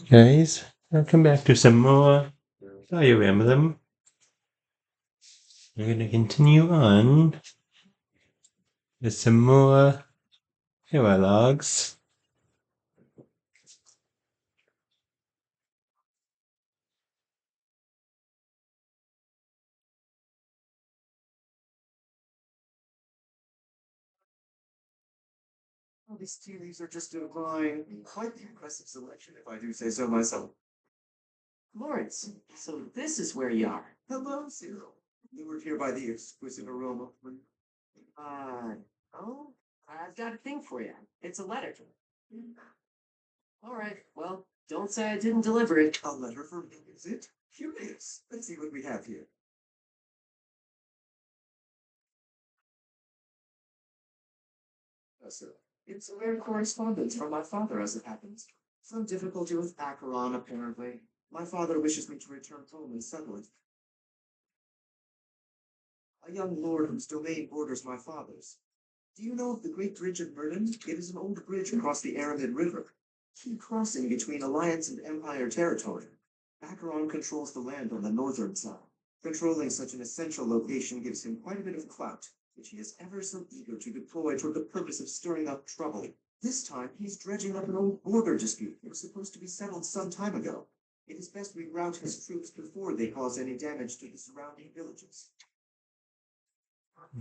Guys, welcome back to some more Fire Emblem. We're going to continue on with some more Paralogues. Well, these tea leaves are just divine. Quite the impressive selection, if I do say so myself. Lorenz, so this is where you are. Hello, Seiros. Lured here by the exquisite aroma. Uh, oh, I've got a thing for you. It's a letter. All right, well, don't say I didn't deliver it. A letter for me, is it? Curious. Let's see what we have here. Sir. It's a rare correspondence from my father, as it happens. Some difficulty with Acheron, apparently. My father wishes me to return home and settle it. A young lord whose domain borders my father's. Do you know of the Great Bridge of Merlin? It is an old bridge across the Aramid River, key crossing between Alliance and Empire territory. Acheron controls the land on the northern side. Controlling such an essential location gives him quite a bit of clout, which he is ever so eager to deploy toward the purpose of stirring up trouble. This time, he's dredging up an old border dispute that was supposed to be settled some time ago. It is best we rout his troops before they cause any damage to the surrounding villages.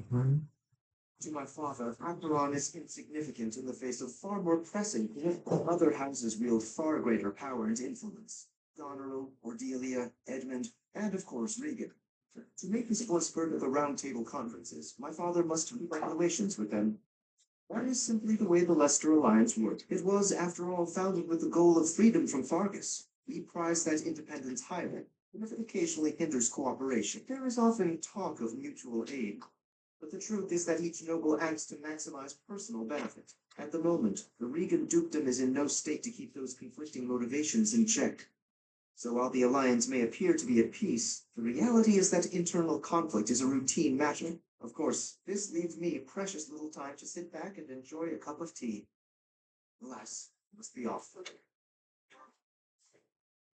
To my father, Acheron is insignificant in the face of far more pressing political. Other houses wield far greater power and influence. Goneril, Cordelia, Edmund, and of course Regan. To make his voice heard at the round table conferences, my father must keep up relations with them. That is simply the way the Leicester Alliance worked. It was, after all, founded with the goal of freedom from Fargus. We prize that independence highly, and if it occasionally hinders cooperation, there is often talk of mutual aid. But the truth is that each noble acts to maximize personal benefit. At the moment, the Regan dukedom is in no state to keep those conflicting motivations in check. So while the alliance may appear to be at peace, the reality is that internal conflict is a routine matter. Of course, this leaves me precious little time to sit back and enjoy a cup of tea. Alas, I must be off for the day.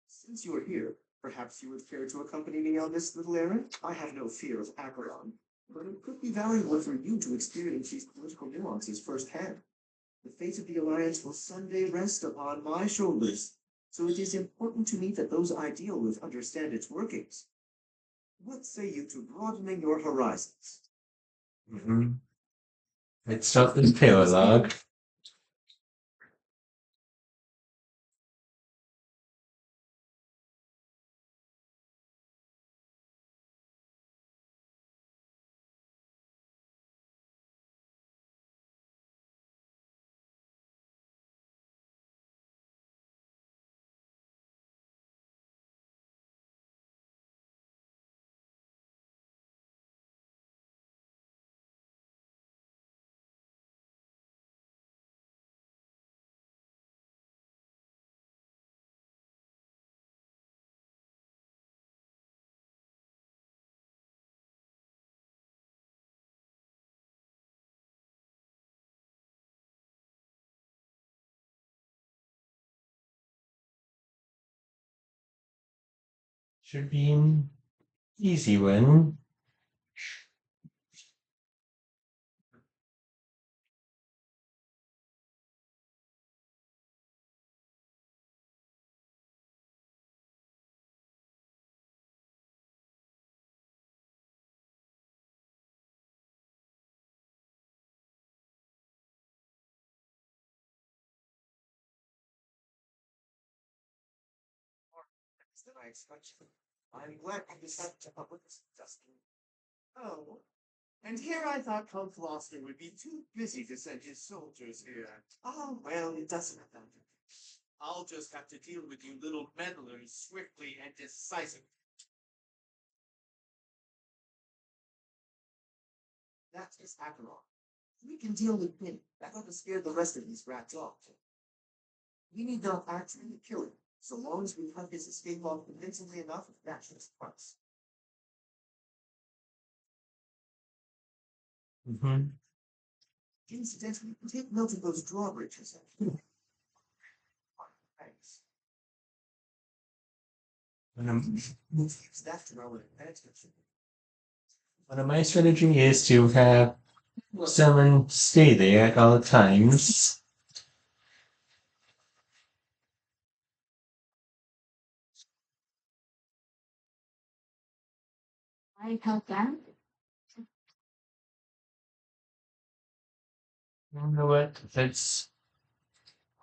Since you are here, perhaps you would care to accompany me on this little errand? I have no fear of Acheron, but it could be valuable for you to experience these political nuances firsthand. The fate of the Alliance will someday rest upon my shoulders, so it is important to me that those I deal with understand its workings. What say you to broadening your horizons? Let's start this Paralogue. Should be an easy one. Than I expected. I'm glad you decided to help with this, Dustin. Oh, and here I thought Count Gloucester would be too busy to send his soldiers here. Oh, well, it doesn't matter. I'll just have to deal with you little meddlers swiftly and decisively. That is Acheron. We can deal with him. That ought to scare the rest of these rats off. We need not actually kill him, so long as we cut his escape off convincingly enough, that's just parts. Incidentally, take note of those drawbridges. Thanks. Use that to our advantage. One of my strategy is to have someone stay there at all times. I help them. You know what? Let's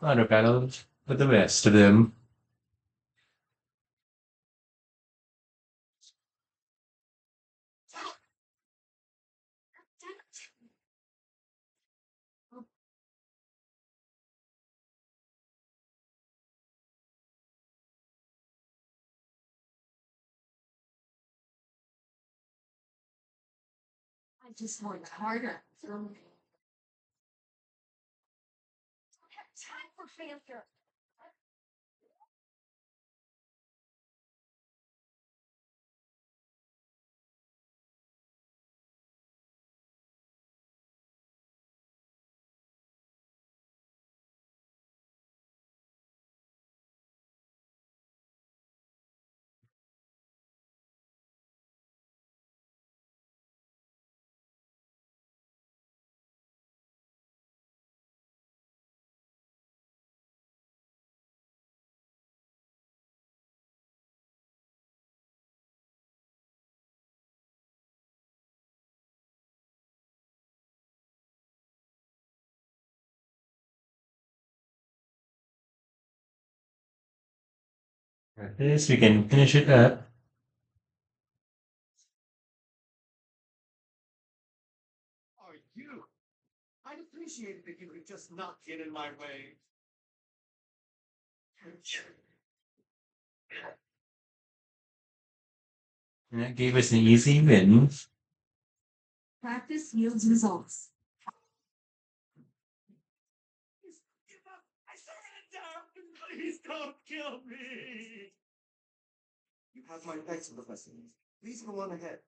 auto battle with the rest of them. I just worked harder. I don't have time for failure. At least we can finish it up. Are you? I'd appreciate it if you could just not get in my way. And that gave us an easy win. Practice yields results. Give up! I started it down! Please don't kill me! You have my thanks, Professor. Please go on ahead.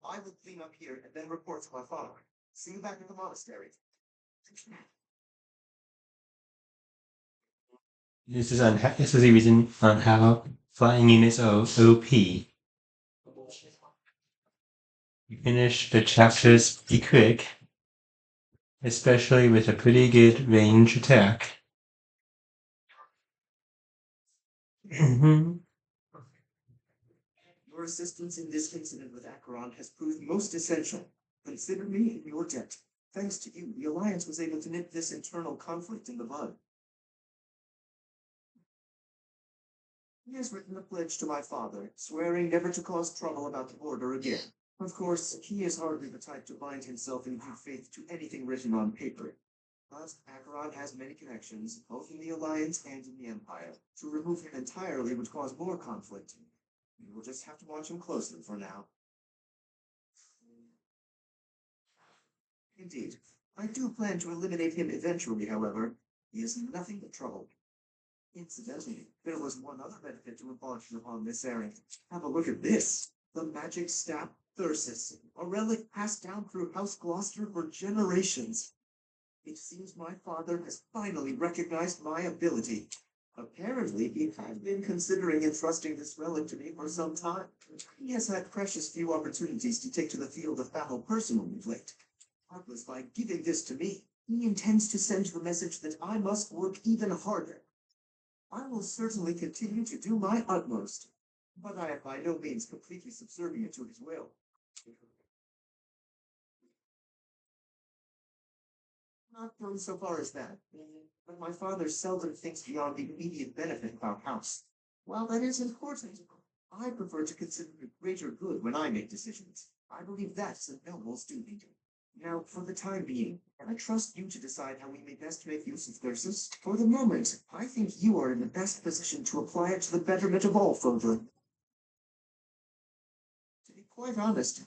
I will clean up here and then report to my father. See you back at the monastery. This is the reason on how flying units are OP. You finish the chapters pretty quick, especially with a pretty good range attack. Your assistance in this incident with Acheron has proved most essential. Consider me in your debt. Thanks to you, the Alliance was able to nip this internal conflict in the bud. He has written a pledge to my father, swearing never to cause trouble about the border again. Of course, he is hardly the type to bind himself in good faith to anything written on paper. But Acheron has many connections, both in the Alliance and in the Empire. To remove him entirely would cause more conflict. We will just have to watch him closely for now. Indeed, I do plan to eliminate him eventually, however. He is nothing but trouble. Incidentally, there was one other benefit to embarking upon this errand. Have a look at this. The magic staff Thyrsis, a relic passed down through House Gloucester for generations. It seems my father has finally recognized my ability. Apparently, he had been considering entrusting this relic to me for some time. He has had precious few opportunities to take to the field of battle personally of late. Doubtless by giving this to me, he intends to send the message that I must work even harder. I will certainly continue to do my utmost, but I am by no means completely subservient to his will. Not going so far as that, but my father seldom thinks beyond the immediate benefit of our house. While that is important, I prefer to consider the greater good when I make decisions. I believe that's a noble's duty. Now, for the time being, I trust you to decide how we may best make use of Thyrsis. For the moment, I think you are in the best position to apply it to the betterment of all further. To be quite honest,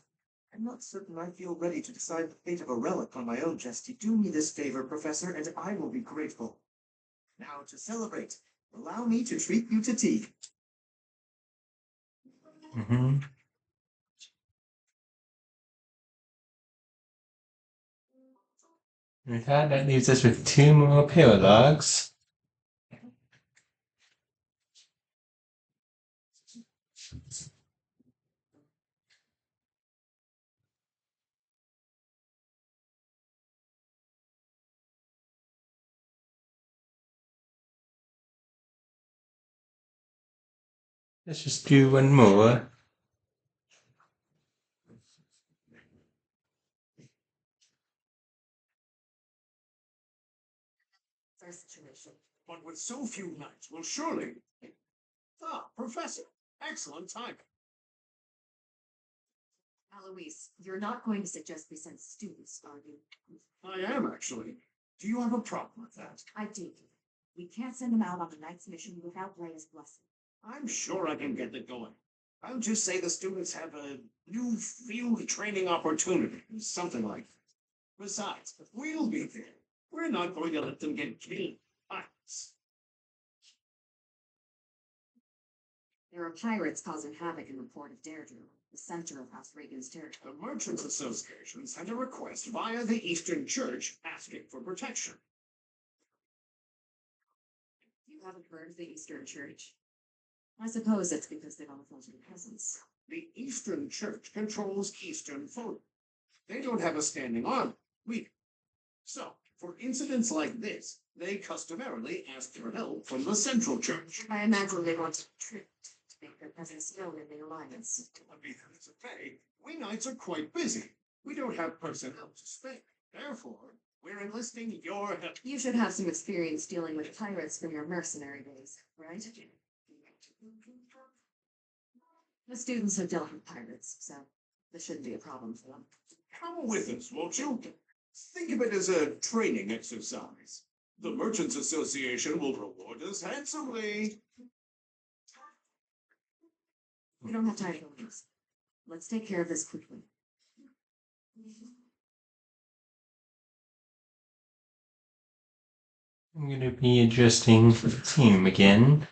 I'm not certain I feel ready to decide the fate of a relic on my own. Just do me this favor, Professor, and I will be grateful. Now, to celebrate, allow me to treat you to tea. Mm-hmm. With that leaves us with two more paralogs. Let's just do one more. It's our situation. But with so few knights, will surely. Ah, Professor, excellent timing. Eloise, you're not going to suggest we send students, are you? I am actually. Do you have a problem with that? I do. We can't send them out on the knight's mission without Leia's blessing. I'm sure I can get it going. I'll just say the students have a new field training opportunity, something like that. Besides, we'll be there. We're not going to let them get killed. Pirates. There are pirates causing havoc in the port of Deirdre, the center of House Reagan's territory. The Merchants Association sent a request via the Eastern Church asking for protection. You haven't heard of the Eastern Church? I suppose it's because they don't oppose your presence. The Eastern Church controls Eastern folk. They don't have a standing army. We do. So, for incidents like this, they customarily ask for help from the Central Church. I imagine they want to trick to make their presence known in the alliance. Be that as it may, we knights are quite busy. We don't have personnel to spare. Therefore, we're enlisting your help. You should have some experience dealing with pirates from your mercenary days, right? The students have dealt with pirates, so this shouldn't be a problem for them. Come with us, won't you? Think of it as a training exercise. The Merchants Association will reward us handsomely. We don't have time to lose. Let's take care of this quickly. I'm going to be adjusting the team again.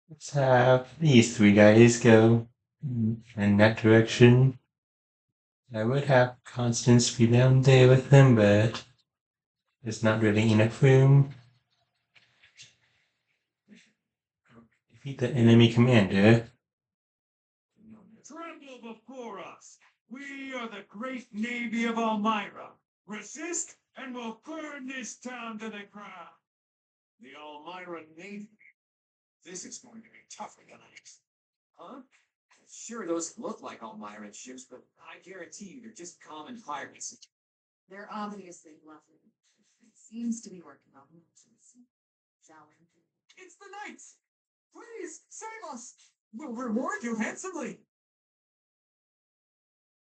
Let's have these three guys go in that direction. I would have Constance be down there with them, but there's not really enough room. Defeat the enemy commander. Tremble before us. We are the great navy of Elmira. Resist, and we'll burn this town to the ground. The Elmira Navy. This is going to be tougher than I expected. Huh? Sure, those look like Elmira ships, but I guarantee you they're just common pirates. They're obviously bluffing. It seems to be working on merchants. Shall we? It's the knights! Please, save us! We'll reward you handsomely!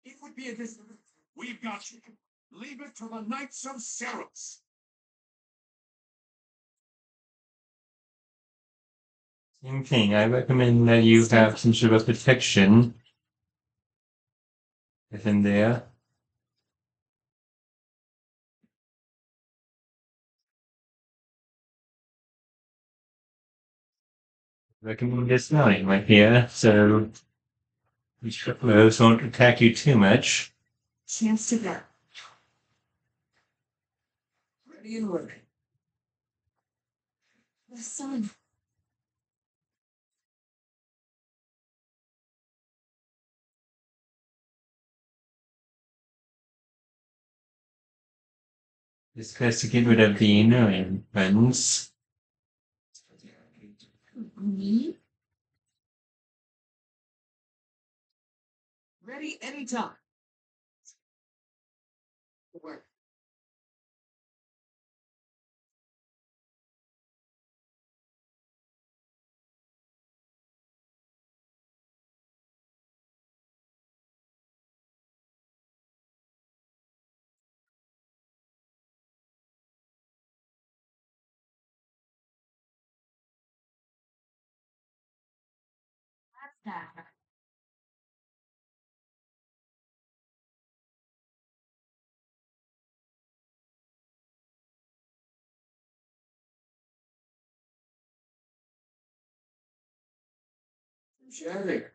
It would be a We've got you. Leave it to the Knights of Seiros. Same thing. I recommend that you have some sort of protection within there. Recommend this 9 right here, so these cripplos won't attack you too much. Chance to go. ready and willing. The sun. It's best to get rid of the annoying ones. Me? Ready anytime. Where? What's that? Shattered.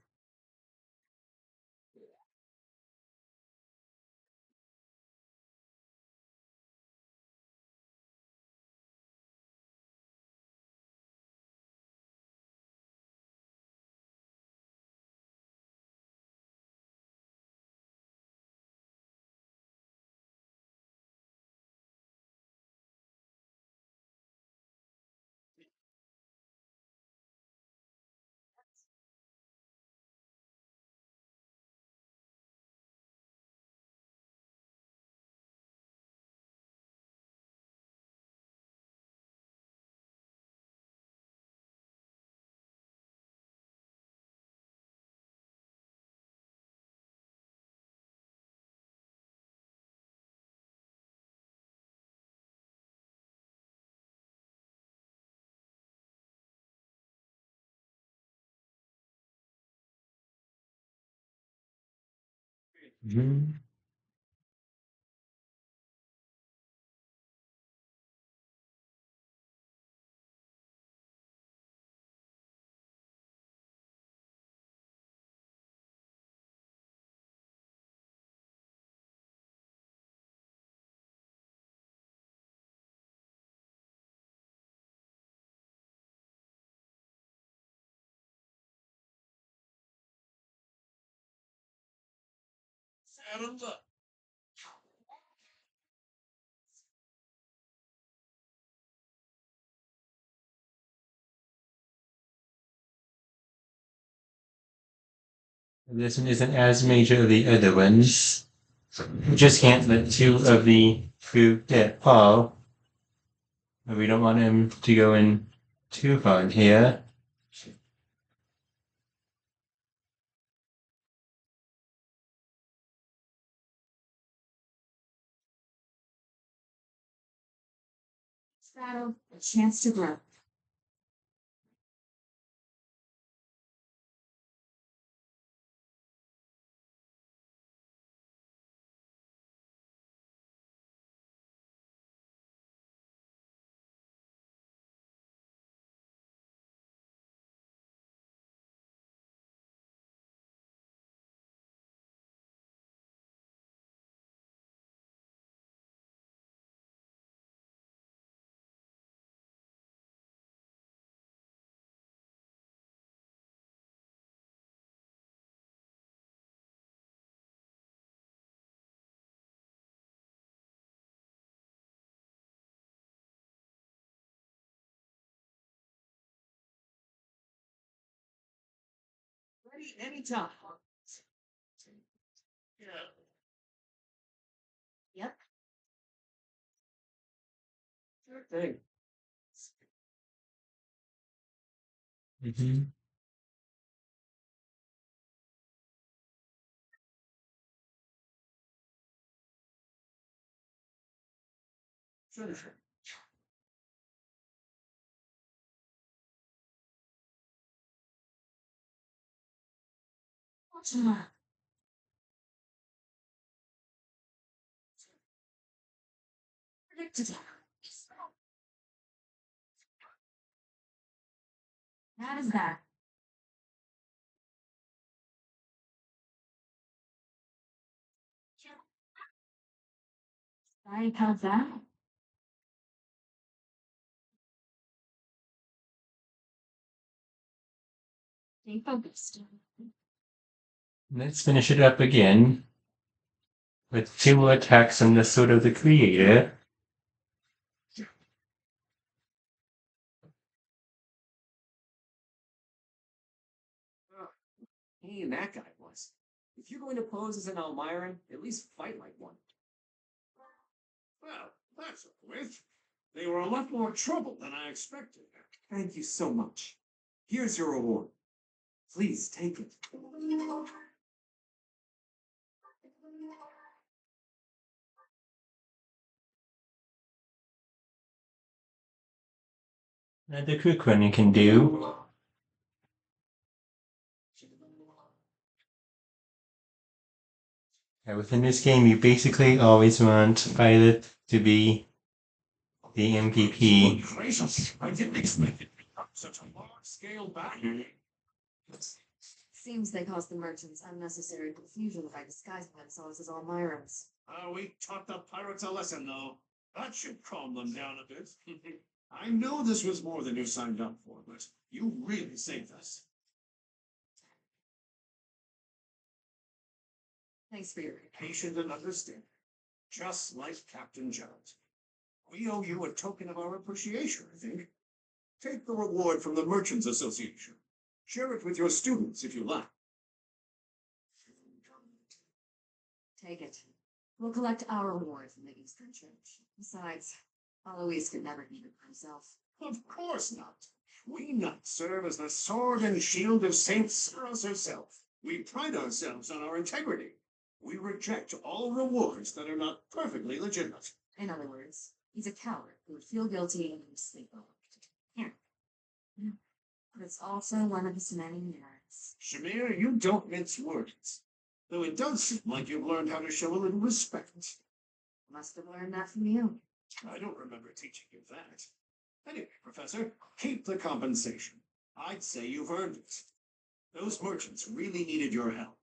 Mhm. Saddle up. This one isn't as major as the other ones. We just can't let two of the fruit get fall. But we don't want him to go in too far in here. Shadow, a chance to grow. Ready anytime. Yeah. Yep. Sure thing. Mhm. Sure. What's that? Predicted. That is that. Sorry, how's that? Stay focused. Let's finish it up again with two more attacks on the Sword of the Creator. pain that guy was. If you're going to pose as an Almiran, at least fight like one. Well, that's a twist. They were a lot more trouble than I expected. Thank you so much. Here's your reward. Please take it. Another quick one you can do. Within this game, you basically always want Violet to be the MVP. Good gracious, I didn't expect it to become such a large-scale battle. Seems they caused the merchants unnecessary confusion by disguising themselves as Almirans. We taught the pirates a lesson, though. That should calm them down a bit. I know this was more than you signed up for, but you really saved us. Thanks for your Patient and understanding, just like Captain Jones. We owe you a token of our appreciation, I think. Take the reward from the Merchants Association. Share it with your students if you like. Take it. We'll collect our reward from the Eastern Church. Besides, Alois could never keep it for himself. Of course not. We knights serve as the sword and shield of Saint Seiros herself. We pride ourselves on our integrity. We reject all rewards that are not perfectly legitimate. In other words, he's a coward who would feel guilty and would sleep over it. But it's also one of his many merits. Shamir, you don't mince words. Though it does seem like you've learned how to show a little respect. Must have learned that from you. I don't remember teaching you that. Anyway, Professor, keep the compensation. I'd say you've earned it. Those merchants really needed your help.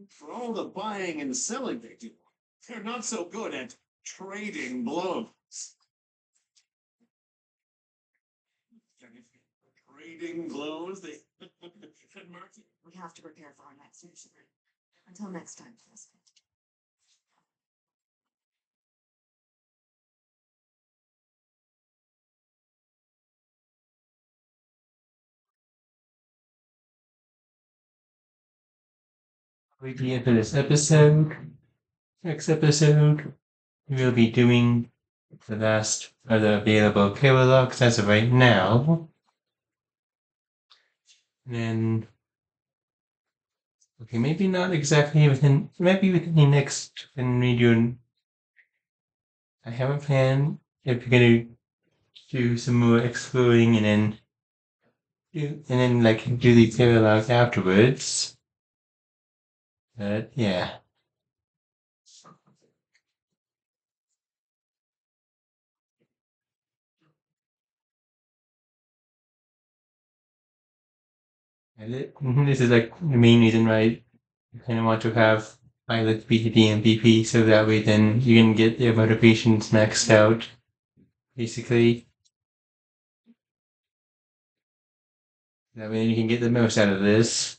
For all the buying and selling they do, they're not so good at trading blows. Trading blows? They merchants. We have to prepare for our next mission. Until next time, Professor. We'll be for this episode. Next episode, we'll be doing the last of the available Paralogues as of right now. And then, okay, maybe not exactly within, maybe within the next, when we do, I have a plan if we're gonna do some more exploring and then like do the Paralogue afterwards. But yeah. This is like the main reason why I kind of want to have Violet be the MVP, so that way then you can get their motivations maxed out, basically. That way you can get the most out of this.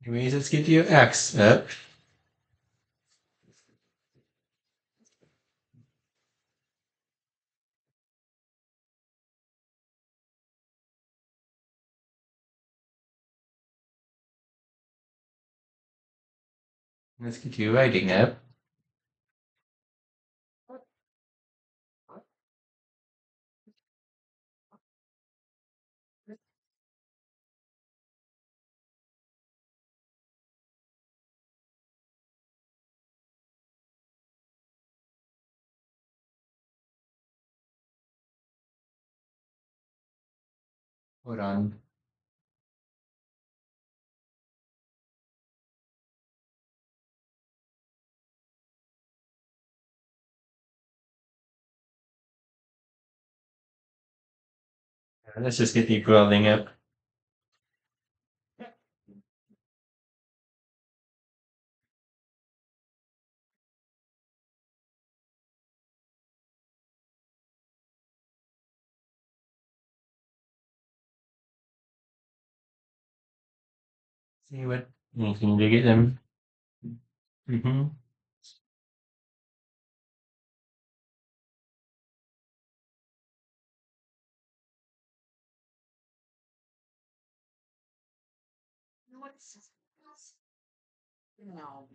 Anyways, let's get your axe up. Let's get your writing up. Hold on. Let's just get the growling up. See what anything to get them. Mm-hmm. No.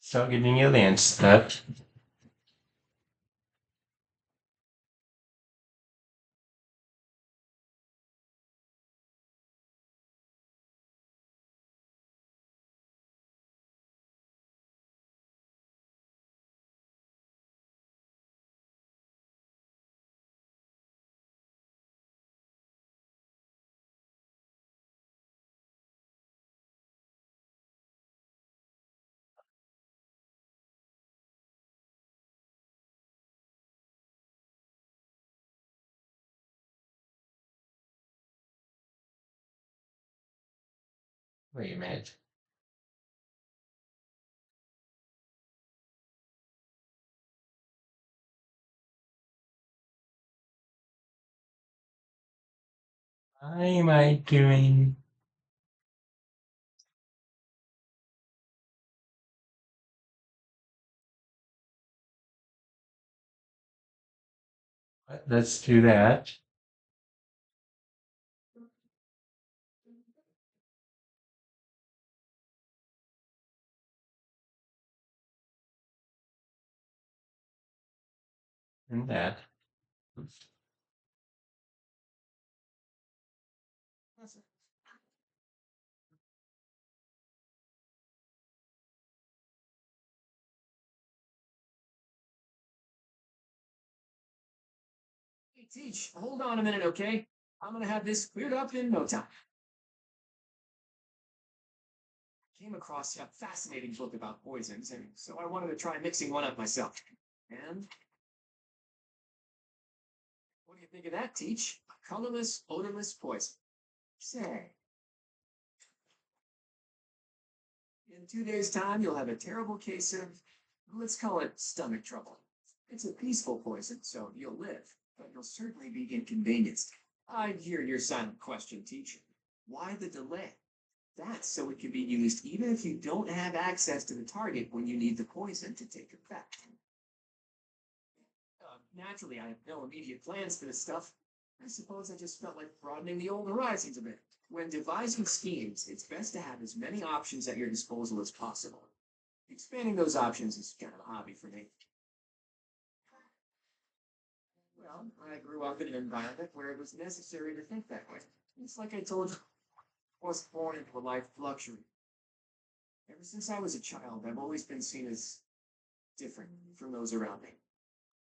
Start getting your land stuck. Wait a minute. Why am I doing? Let's do that. And that. Hey, Teach, hold on a minute, okay? I'm gonna have this cleared up in no time. Came across a fascinating book about poisons, and so I wanted to try mixing one up myself. And what do you think of that, Teach? A colorless, odorless poison. Say, in 2 days' time, you'll have a terrible case of, let's call it stomach trouble. It's a peaceful poison, so you'll live, but you'll certainly be inconvenienced. I hear your silent question, Teach. Why the delay? That's so it can be used even if you don't have access to the target when you need the poison to take effect. Naturally, I have no immediate plans for this stuff. I suppose I just felt like broadening the old horizons a bit. When devising schemes, it's best to have as many options at your disposal as possible. Expanding those options is kind of a hobby for me. Well, I grew up in an environment where it was necessary to think that way. It's like I told you, I was born into a life of luxury. Ever since I was a child, I've always been seen as different from those around me.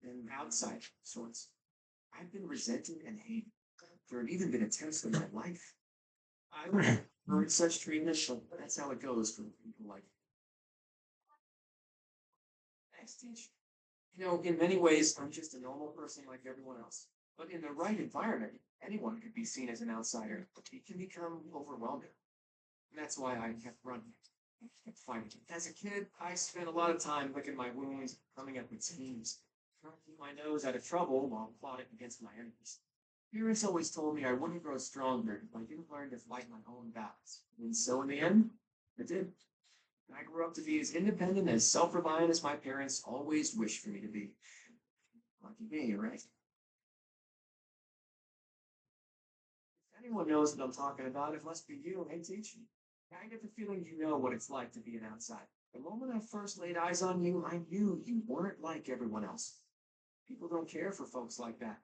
An outside sorts. I've been resented and hated. There have even been attempts in my life. I've heard such treatment, but that's how it goes for people like me. Thanks, Teach. In many ways, I'm just a normal person like everyone else. But in the right environment, anyone could be seen as an outsider. It can become overwhelming. And that's why I kept running. I kept fighting. As a kid, I spent a lot of time licking my wounds, coming up with schemes, trying to keep my nose out of trouble while plotting against my enemies. Parents always told me I wouldn't grow stronger if I didn't learn to fight my own battles. And so in the end, I did. I grew up to be as independent and self-reliant as my parents always wished for me to be. Lucky me, right? If anyone knows what I'm talking about, it must be you, hey, Teach. I get the feeling you know what it's like to be an outsider. The moment I first laid eyes on you, I knew you weren't like everyone else. People don't care for folks like that.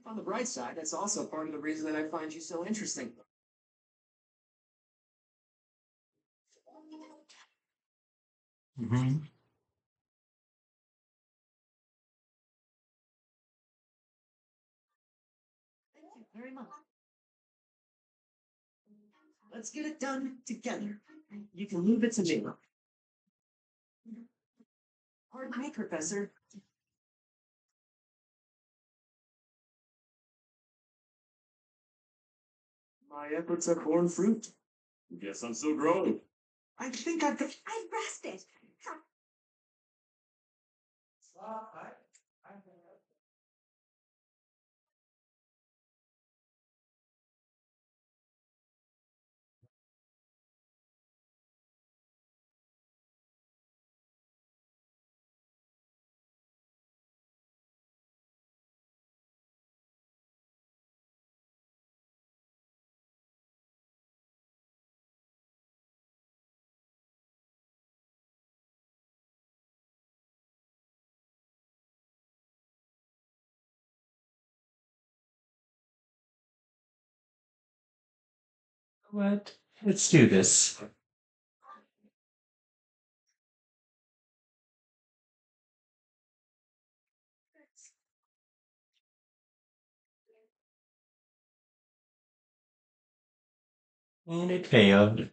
On the bright side, that's also part of the reason that I find you so interesting. Mm-hmm. Thank you very much. Let's get it done together. You can leave it to me. Pardon me, Professor. My efforts have borne fruit. Guess I'm still growing. I think I've got. I rested. What? Let's do this. And it failed.